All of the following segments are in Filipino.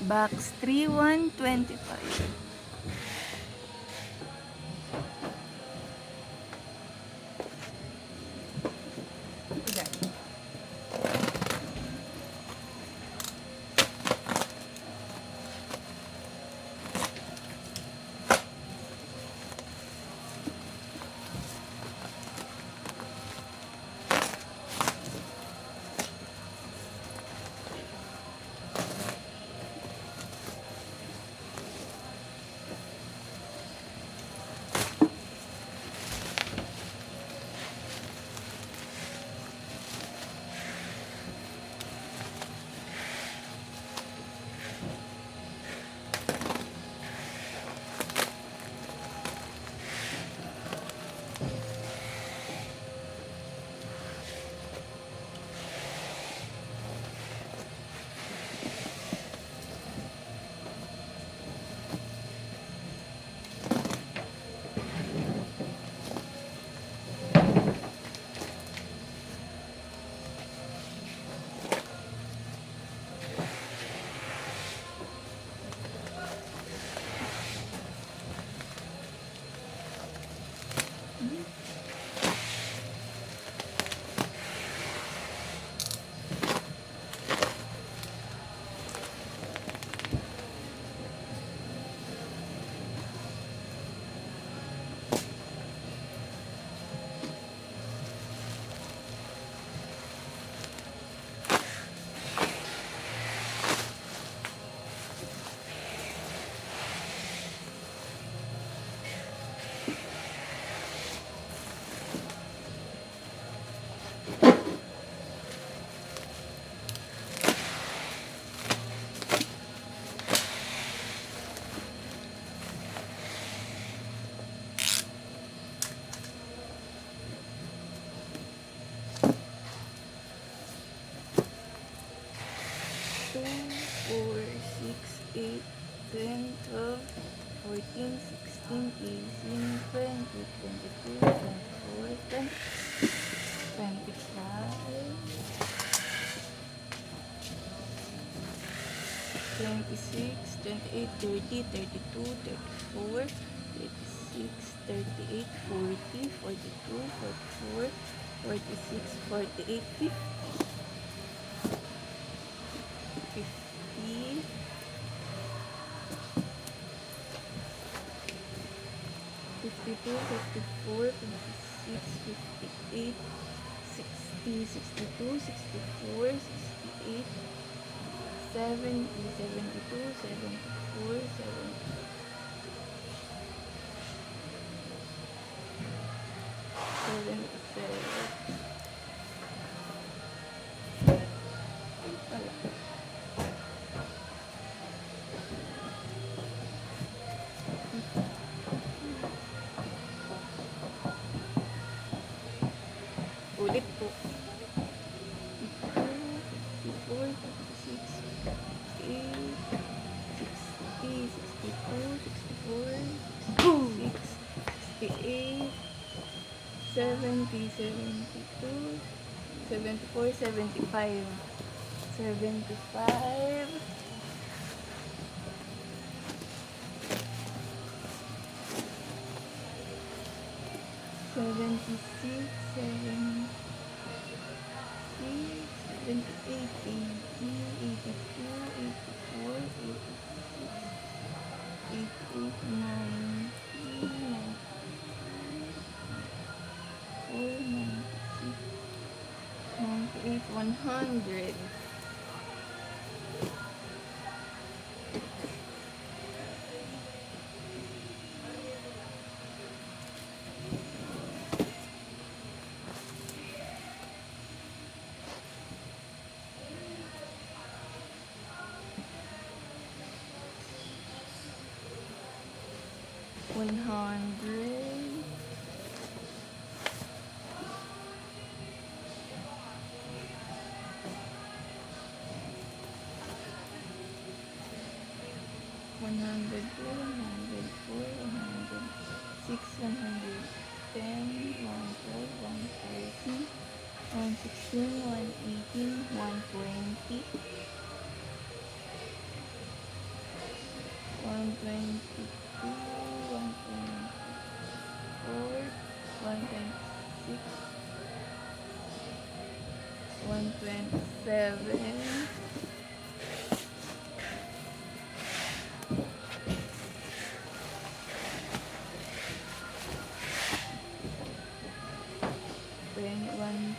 Box 3, 125. Four, 6, 8, 10, 12, 14, 16, 18, 20, 22, 24, 25, 26, 28, 30, 32, 34, 36, 38, 40, 42, 44, 46, 48, 50, 52, 54, 56, 58, 60, 62, 64, 68, 70, 72, 74, 77. Ulit po. 54, 56, 58, 60, 62, 64, 66, 68, 70, 72, 74, 75, 75, 76, 78, 80, 82, 84, 86, 88, 90, 94, 96, 98, 100. One hundred, 102, 104, 106, 110, 112, 113, 116, 118, 120, 7, 128,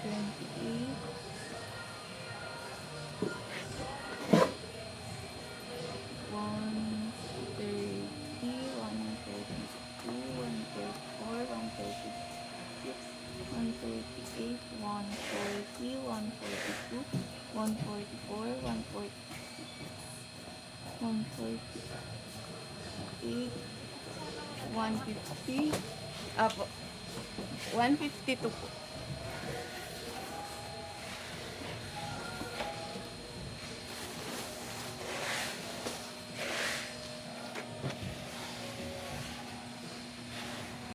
130, 132, 134, 136, 138, 140, 142, 144, 148, 150, apo, 152 po.